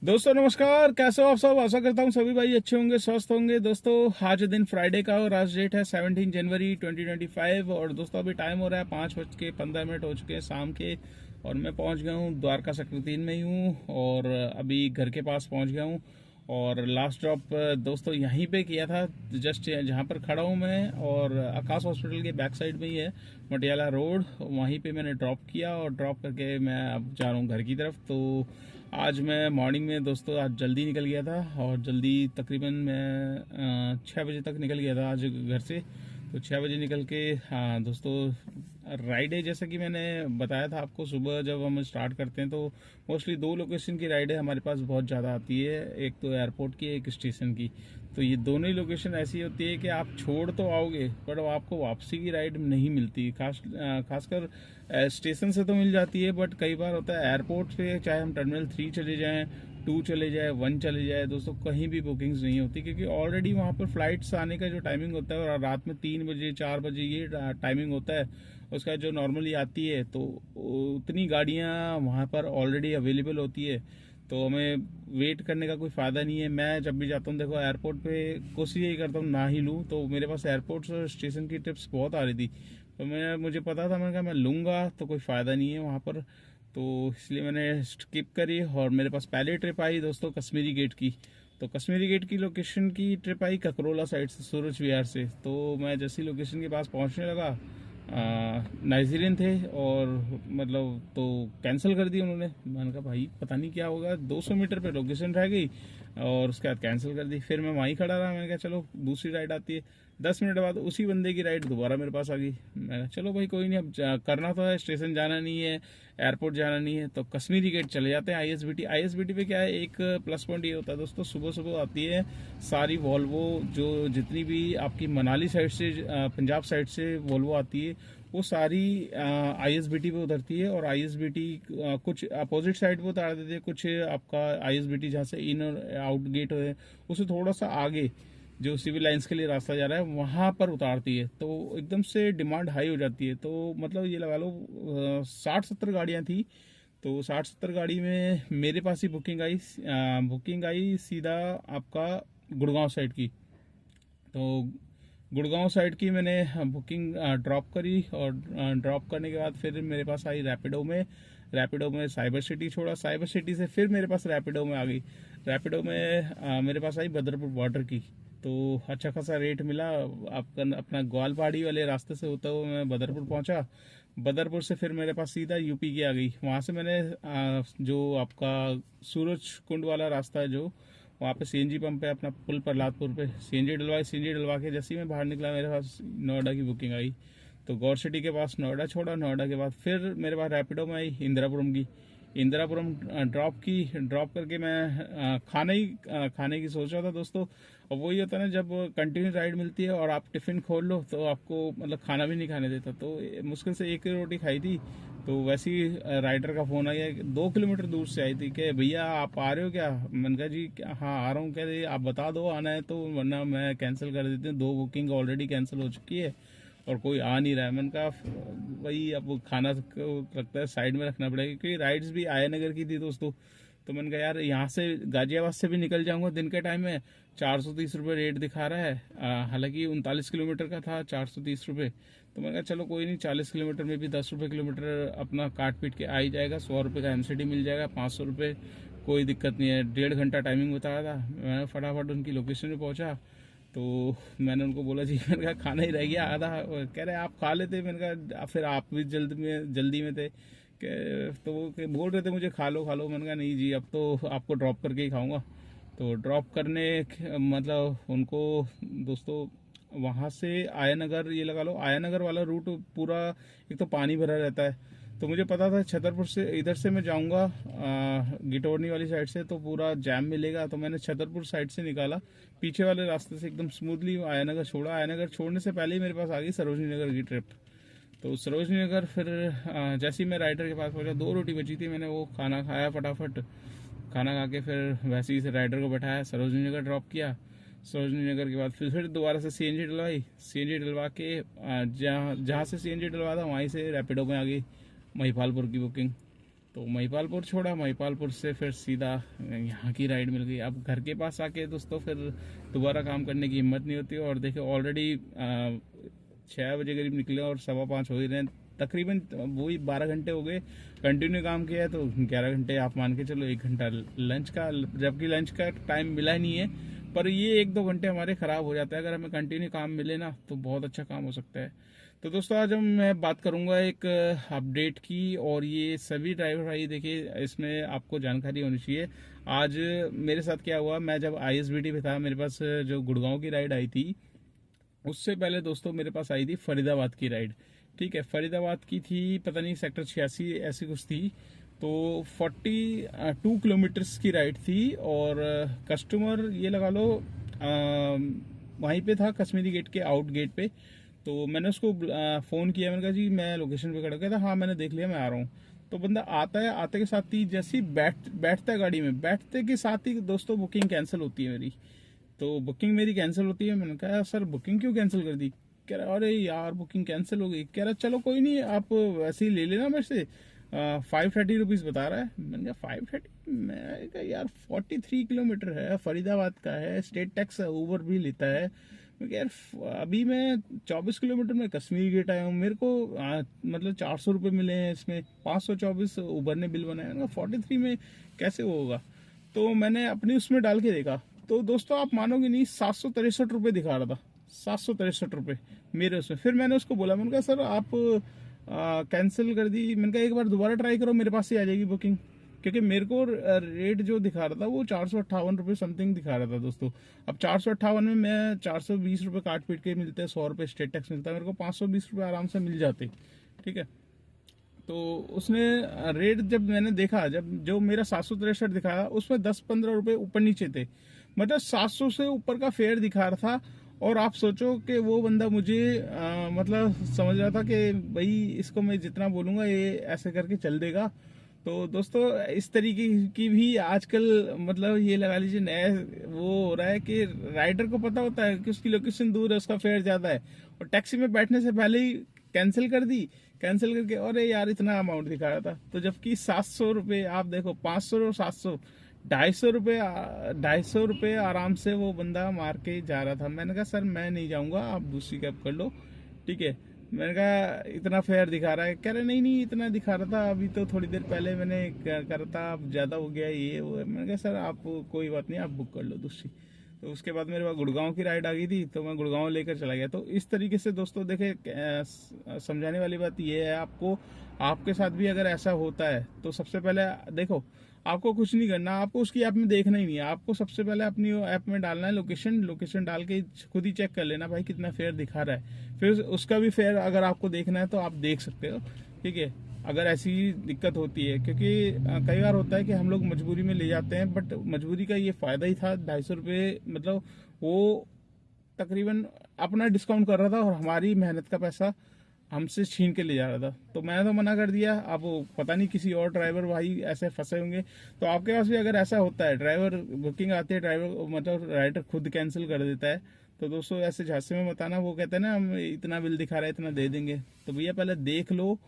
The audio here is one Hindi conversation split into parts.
दोस्तों नमस्कार, कैसे हो आप सब। आशा करता हूँ सभी भाई अच्छे होंगे, स्वस्थ होंगे। दोस्तों आज दिन फ्राइडे का और आज डेट है 17 जनवरी 2025 और दोस्तों अभी टाइम हो रहा है 5:15 हो चुके हैं शाम के। और मैं पहुंच गया हूँ द्वारका सेक्टर 3 में ही हूँ और अभी घर के पास पहुंच गया हूँ। और लास्ट ड्रॉप दोस्तों यहीं पे किया था, जस्ट जहाँ पर खड़ा हूँ मैं, और आकाश हॉस्पिटल के बैक साइड में ही है मटियाला रोड। वहीं पे मैंने ड्रॉप किया और ड्रॉप करके मैं अब जा रहा हूँ घर की तरफ। तो आज मैं मॉर्निंग में दोस्तों आज जल्दी निकल गया था और जल्दी तकरीबन मैं 6 बजे तक निकल गया था आज घर से। तो 6 बजे निकल के, हाँ दोस्तों, राइड है जैसा कि मैंने बताया था आपको। सुबह जब हम स्टार्ट करते हैं तो मोस्टली दो लोकेशन की राइड है हमारे पास बहुत ज़्यादा आती है, एक तो एयरपोर्ट की, एक स्टेशन की। तो ये दोनों ही लोकेशन ऐसी होती है कि आप छोड़ तो आओगे पर आपको वापसी की राइड नहीं मिलती। खासकर स्टेशन से तो मिल जाती है, बट कई बार होता है एयरपोर्ट पे, चाहे हम टर्मिनल 3 चले जाएं, 2 चले जाए, 1 चले जाए, दोस्तों कहीं भी बुकिंग्स नहीं होती, क्योंकि ऑलरेडी वहाँ पर फ्लाइट्स आने का जो टाइमिंग होता है और रात में 3 बजे 4 बजे ये टाइमिंग होता है उसका जो नॉर्मली आती है। तो उतनी गाड़ियाँ वहाँ पर ऑलरेडी अवेलेबल होती है, तो हमें वेट करने का कोई फ़ायदा नहीं है। मैं जब भी जाता हूँ देखो एयरपोर्ट पे कोशिश यही करता हूँ ना ही लूँ। तो मेरे पास एयरपोर्ट और स्टेशन की ट्रिप्स बहुत आ रही थी, तो मुझे पता था, मैंने कहा मैं लूँगा तो कोई फ़ायदा नहीं है वहाँ पर। तो इसलिए मैंने स्किप करी और मेरे पास पहले ट्रिप आई दोस्तों कश्मीरी गेट की। तो कश्मीरी गेट की लोकेशन की ट्रिप आई ककरोला साइड से, सूरज विहार से। तो मैं जैसी लोकेशन के पास पहुंचने लगा, नाइजीरियन थे और मतलब तो कैंसिल कर दी उन्होंने। मैंने कहा भाई पता नहीं क्या होगा, 200 मीटर पे लोकेशन रह गई और उसके बाद कैंसिल कर दी। फिर मैं वहीं खड़ा रहा, मैंने कहा चलो दूसरी राइड आती है। 10 मिनट बाद उसी बंदे की राइड दोबारा मेरे पास आ गई। मैंने कहा चलो भाई कोई नहीं, अब करना तो है, स्टेशन जाना नहीं है, एयरपोर्ट जाना नहीं है, तो कश्मीरी गेट चले जाते हैं। आईएसबीटी पे क्या है, एक प्लस पॉइंट ये होता है दोस्तों, सुबह सुबह आती है सारी वॉल्वो, जो जितनी भी आपकी मनाली साइड से, पंजाब साइड से वॉल्वो आती है, वो सारी आईएसबीटी पे उतरती है। और आईएसबीटी कुछ अपोजिट साइड पे उतार देती है, कुछ आपका आईएसबीटी जहाँ से इन और आउट गेट है उससे थोड़ा सा आगे जो सिविल लाइंस के लिए रास्ता जा रहा है वहां पर उतारती है। तो एकदम से डिमांड हाई हो जाती है। तो मतलब ये लगा लो 60-70 गाड़ियां थी। तो 60-70 गाड़ी में मेरे पास ही बुकिंग आई सीधा आपका गुड़गांव साइड की। तो गुड़गांव साइड की मैंने बुकिंग ड्रॉप करी और ड्रॉप करने के बाद फिर मेरे पास आई रैपिडो में साइबर सिटी छोड़ा, साइबर सिटी से फिर मेरे पास रैपिडो में आ गई। रैपिडो में मेरे पास आई बदरपुर बॉर्डर की। तो अच्छा खासा रेट मिला। आपका अपना ग्वालपाड़ी वाले रास्ते से होता हुआ मैं बदरपुर पहुंचा। बदरपुर से फिर मेरे पास सीधा यूपी की आ गई। वहां से मैंने जो आपका सूरज कुंड वाला रास्ता है, जो वहाँ पे सीएनजी पंप है अपना पुल प्रहलादपुर पे, सीएनजी डलवा के जैसे ही मैं बाहर निकला मेरे पास नोएडा की बुकिंग आई। तो गौर सिटी के पास नोएडा छोड़ा, नोएडा के बाद फिर मेरे पास रैपिडो में आई इंदिरापुरम की। इंदिरापुरम ड्रॉप करके मैं खाने की सोच रहा था दोस्तों। और वही होता है ना, जब कंटिन्यू राइड मिलती है और आप टिफिन खोल लो तो आपको मतलब खाना भी नहीं खाने देता। तो मुश्किल से एक ही रोटी खाई थी। तो वैसे ही राइडर का फोन आया, 2 किलोमीटर दूर से आई थी, कि भैया आप आ रहे हो क्या। मैंने कहा जी हाँ आ रहा हूँ। कह रहे आप बता दो आना है तो, वरना मैं कैंसिल कर देती हूँ, 2 बुकिंग ऑलरेडी कैंसिल हो चुकी है और कोई आ नहीं रहा है। मैंने कहा वही अब खाना को लगता है साइड में रखना पड़ेगा, क्योंकि राइड्स भी आया नगर की थी दोस्तों। तो मैंने कहा यार यहाँ से गाजियाबाद से भी निकल जाऊंगा दिन के टाइम में, 430 रुपये रेट दिखा रहा है, हालांकि 39 किलोमीटर का था, 430 रुपये। तो मैंने कहा चलो कोई नहीं, 40 किलोमीटर में भी 10 रुपये किलोमीटर अपना काट पीट के आ ही जाएगा। 100 रुपये का एमसीडी मिल जाएगा, 500 रुपये, कोई दिक्कत नहीं है। 1.5 घंटा टाइमिंग बताया था। मैं फटाफट उनकी लोकेशन पे पहुंचा। तो मैंने उनको बोला जी, मैंने कहा खाना ही रह गया आधा। कह रहे आप खा लेते। मैंने कहा फिर आप भी जल्दी में थे, तो वो बोल रहे थे मुझे खा लो खा लो। मैंने कहा नहीं जी, अब तो आपको ड्रॉप करके ही खाऊंगा। तो ड्रॉप करने मतलब उनको दोस्तों वहाँ से आया नगर, ये लगा लो आया नगर वाला रूट पूरा एक तो पानी भरा रहता है। तो मुझे पता था छतरपुर से इधर से मैं जाऊंगा गिटोरनी वाली साइड से तो पूरा जैम मिलेगा। तो मैंने छतरपुर साइड से निकाला, पीछे वाले रास्ते से एकदम स्मूथली आया नगर छोड़ा। आया नगर छोड़ने से पहले ही मेरे पास आ गई सरोजनी नगर की ट्रिप। तो सरोजनी नगर फिर जैसे ही मैं राइडर के पास पहुंचा, 2 रोटी बची थी, मैंने वो खाना खाया फटाफट। खाना खा के फिर वैसे ही से राइडर को बैठाया, सरोजनी नगर ड्रॉप किया। सरोजनी नगर के बाद फिर दोबारा से सीएनजी डलवाई। सीएनजी डलवा के जहाँ जहाँ से सीएनजी डलवा था वहीं से रैपिडो में आ गई महिपालपुर की बुकिंग। तो महिपालपुर छोड़ा, महिपालपुर से फिर सीधा यहाँ की राइड मिल गई। अब घर के पास आके दोस्तों फिर दोबारा काम करने की हिम्मत नहीं होती। और देखिए ऑलरेडी 6 बजे करीब निकले और 5:15 हो ही रहे हैं, तकरीबन वही 12 घंटे हो गए कंटिन्यू काम किया है। तो 11 घंटे आप मान के चलो, 1 घंटा लंच का, जबकि लंच का टाइम मिला नहीं है। पर ये 1-2 घंटे हमारे ख़राब हो जाता है। अगर हमें कंटिन्यू काम मिले ना तो बहुत अच्छा काम हो सकता है। तो दोस्तों आज मैं बात करूंगा एक अपडेट की, और ये सभी ड्राइवर भाई देखिए इसमें आपको जानकारी होनी चाहिए। आज मेरे साथ क्या हुआ, मैं जब ISBT पे था, मेरे पास जो गुड़गांव की राइड आई थी, उससे पहले दोस्तों मेरे पास आई थी फरीदाबाद की राइड। ठीक है, फरीदाबाद की थी, पता नहीं सेक्टर 86 ऐसी कुछ थी। तो 42 किलोमीटर्स की राइड थी। और कस्टमर ये लगा लो वहीं पे था, कश्मीरी गेट के आउट गेट पे। तो मैंने उसको फ़ोन किया, मैंने कहा जी मैं लोकेशन पे खड़ा, कहता हाँ मैंने देख लिया, मैं आ रहा हूँ। तो बंदा आता है, आते के साथ ही जैसे ही बैठता है गाड़ी में, बैठते के साथ ही दोस्तों बुकिंग कैंसिल होती है मेरी। तो बुकिंग मेरी कैंसिल होती है। मैंने कहा सर बुकिंग क्यों कैंसिल कर दी? कह रहा अरे यार बुकिंग कैंसिल हो गई। कह रहा चलो कोई नहीं, आप वैसे ही ले लेना मेरे से, 530 रुपीज़ बता रहा है। मैंने कहा 530? मैं कहा यार 43 किलोमीटर है, फरीदाबाद का है, स्टेट टैक्स ऊबर भी लेता है। मैं कहा यार अभी मैं 24 किलोमीटर में कश्मीर गेट आया हूँ, मेरे को मतलब 400 रुपये मिले हैं इसमें, 524 ऊबर ने बिल बनाया। मैंने कहा 43 में कैसे होगा? तो मैंने अपनी उसमें डाल के देखा, तो दोस्तों आप मानोगे नहीं, 763 रुपये दिखा रहा था, 763 रुपये मेरे उसमें। फिर मैंने उसको बोला, मैंने कहा सर आप कैंसिल कर दी। मैंने कहा एक बार दोबारा ट्राई करो, मेरे पास ही आ जाएगी बुकिंग। क्योंकि मेरे को रेट जो दिखा रहा था वो 458 रुपये समथिंग दिखा रहा था दोस्तों। अब 458 में मैं 420 रुपये काट पीट के मिलते हैं, 100 रुपये स्टेट टैक्स मिलता है, मेरे को 520 रुपये आराम से मिल जाते। ठीक है, तो उसने रेट जब मैंने देखा, जब जो मेरा 763 दिखाया उसमें 10-15 रुपये ऊपर नीचे थे, मतलब 700 से ऊपर का फेयर दिखा रहा था। और आप सोचो कि वो बंदा मुझे मतलब समझ रहा था कि भाई इसको मैं जितना बोलूँगा ये ऐसे करके चल देगा। तो दोस्तों इस तरीके की भी आजकल मतलब ये लगा लीजिए नया वो हो रहा है कि राइडर को पता होता है कि उसकी लोकेशन दूर है, उसका फेयर ज़्यादा है, और टैक्सी में बैठने से पहले ही कैंसिल कर दी। कैंसिल करके अरे यार इतना अमाउंट दिखा रहा था, तो जबकि 700 रुपये, आप देखो 500 और 700, 250 रुपये आराम से वो बंदा मार के जा रहा था। मैंने कहा सर मैं नहीं जाऊंगा, आप दूसरी कैब कर लो। ठीक है, मैंने कहा इतना फेयर दिखा रहा है। कह रहे नहीं नहीं इतना दिखा रहा था, अभी तो थोड़ी देर पहले मैंने करा था, अब ज़्यादा हो गया ये वो। मैंने कहा सर आप कोई बात नहीं, आप बुक कर लो दूसरी। तो उसके बाद मेरे पास गुड़गांव की राइड आ गई थी, तो मैं गुड़गांव लेकर चला गया। तो इस तरीके से दोस्तों देखे, समझाने वाली बात ये है आपको, आपके साथ भी अगर ऐसा होता है तो सबसे पहले देखो, आपको कुछ नहीं करना, आपको उसकी ऐप में देखना ही नहीं है, आपको सबसे पहले अपनी ऐप में डालना है लोकेशन, लोकेशन डाल के खुद ही चेक कर लेना भाई कितना फेयर दिखा रहा है। फिर उसका भी फेयर अगर आपको देखना है तो आप देख सकते हो। ठीक है, अगर ऐसी दिक्कत होती है, क्योंकि कई बार होता है कि हम लोग मजबूरी में ले जाते हैं, बट मजबूरी का ये फ़ायदा ही था। 250 रुपये मतलब वो तकरीबन अपना डिस्काउंट कर रहा था और हमारी मेहनत का पैसा हमसे छीन के ले जा रहा था। तो मैंने तो मना कर दिया। अब पता नहीं किसी और ड्राइवर भाई ऐसे फंसे होंगे, तो आपके पास भी अगर ऐसा होता है, ड्राइवर बुकिंग आती है, ड्राइवर मतलब राइडर खुद कैंसिल कर देता है, तो दोस्तों ऐसे झांसे में बताना, वो कहते हैं ना हम इतना बिल दिखा रहा है इतना दे देंगे। तो भैया पहले देख लो,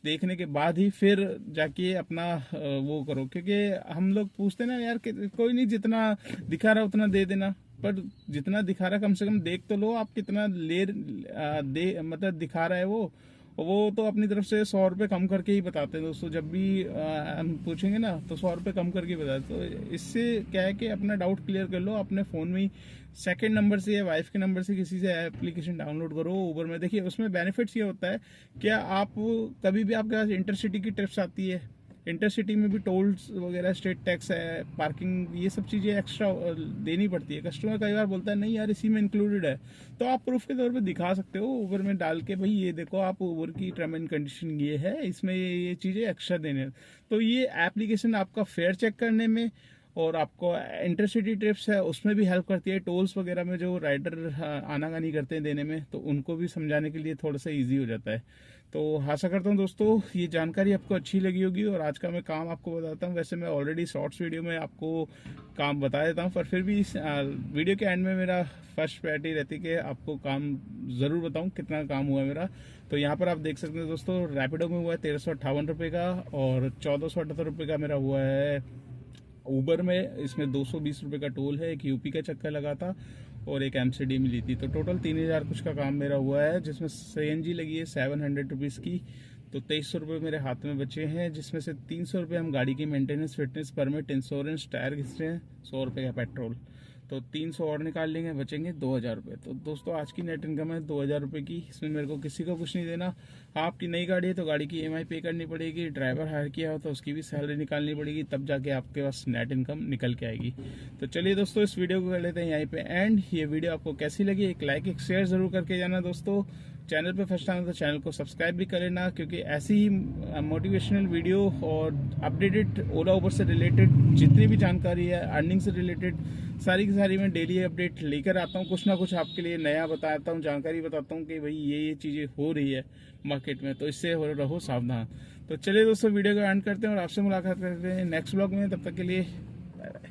देखने के बाद ही फिर जाके अपना वो करो। क्योंकि हम लोग पूछते ना यार कि कोई नहीं जितना दिखा रहा उतना दे देना, पर जितना दिखा रहा कम से कम देख तो लो आप कितना दे मतलब दिखा रहा है वो तो अपनी तरफ से 100 रुपये कम करके ही बताते हैं दोस्तों। जब भी हम पूछेंगे ना तो 100 रुपये कम करके बताते। तो इससे क्या है कि अपना डाउट क्लियर कर लो अपने फ़ोन में ही, सेकंड नंबर से या वाइफ के नंबर से किसी से एप्लीकेशन डाउनलोड करो ऊबर में। देखिए उसमें बेनिफिट्स ये होता है, क्या आप कभी भी आपके पास इंटरसिटी की ट्रिप्स आती है, इंटरसिटी में भी टोल्स वगैरह, स्टेट टैक्स है, पार्किंग, ये सब चीज़ें एक्स्ट्रा देनी पड़ती है। कस्टमर कई बार बोलता है नहीं यार इसी में इंक्लूडेड है, तो आप प्रूफ के तौर पे दिखा सकते हो ऊबर में डाल के, भाई ये देखो आप ऊबर की टर्म एंड कंडीशन ये है, इसमें ये चीज़ें एक्स्ट्रा देने हैं। तो ये एप्लीकेशन आपका फेयर चेक करने में और आपको इंटरसिटी ट्रिप्स है उसमें भी हेल्प करती है। टोल्स वगैरह में जो राइडर आनाकानी करते हैं देने में, तो उनको भी समझाने के लिए थोड़ा सा ईजी हो जाता है। तो आशा करता हूँ दोस्तों ये जानकारी आपको अच्छी लगी होगी। और आज का मैं काम आपको बताता हूँ। वैसे मैं ऑलरेडी शॉर्ट्स वीडियो में आपको काम बता देता हूँ, पर फिर भी इस वीडियो के एंड में मेरा फर्स्ट प्रायोरिटी रहती है कि आपको काम ज़रूर बताऊँ कितना काम हुआ मेरा। तो यहाँ पर आप देख सकते हैं दोस्तों, रैपिडो में हुआ है 1358 रुपये का, और 1478 रुपये का मेरा हुआ है ऊबर में। इसमें 220 रुपये का टोल है, एक यूपी का चक्कर लगा था और एक एमसीडी मिली थी। तो टोटल 3000 कुछ का काम मेरा हुआ है, जिसमें सीएनजी लगी है 700 रुपीज़ की। तो 2300 रुपये मेरे हाथ में बचे हैं, जिसमें से 300 रुपये हम गाड़ी की maintenance, fitness, permit, insurance, tyre घिस रहे हैं, 100 रुपये का पेट्रोल। तो 300 और निकाल लेंगे, बचेंगे 2000 रुपये। तो दोस्तों आज की नेट इनकम है 2000 रुपये की। इसमें मेरे को किसी को कुछ नहीं देना। आपकी नई गाड़ी है तो गाड़ी की ईएमआई पे करनी पड़ेगी, ड्राइवर हायर किया हो तो उसकी भी सैलरी निकालनी पड़ेगी, तब जाके आपके पास नेट इनकम निकल के आएगी। तो चलिए दोस्तों इस वीडियो को कर लेते हैं यहीं पे एंड। ये वीडियो आपको कैसी लगी, एक लाइक एक शेयर जरूर करके जाना दोस्तों। चैनल पे फर्स्ट टाइम तो चैनल को सब्सक्राइब भी कर लेना, क्योंकि ऐसी ही मोटिवेशनल वीडियो और अपडेटेड ओला उबर से रिलेटेड जितनी भी जानकारी है, अर्निंग से रिलेटेड सारी की सारी मैं डेली अपडेट लेकर आता हूँ। कुछ ना कुछ आपके लिए नया बताता हूँ, जानकारी बताता हूँ कि भाई ये चीज़ें हो रही है मार्केट में, तो इससे रहो सावधान। तो चलिए दोस्तों वीडियो को एंड करते हैं और आपसे मुलाकात करते हैं नेक्स्ट ब्लॉग में। तब तक के लिए बाय बाय।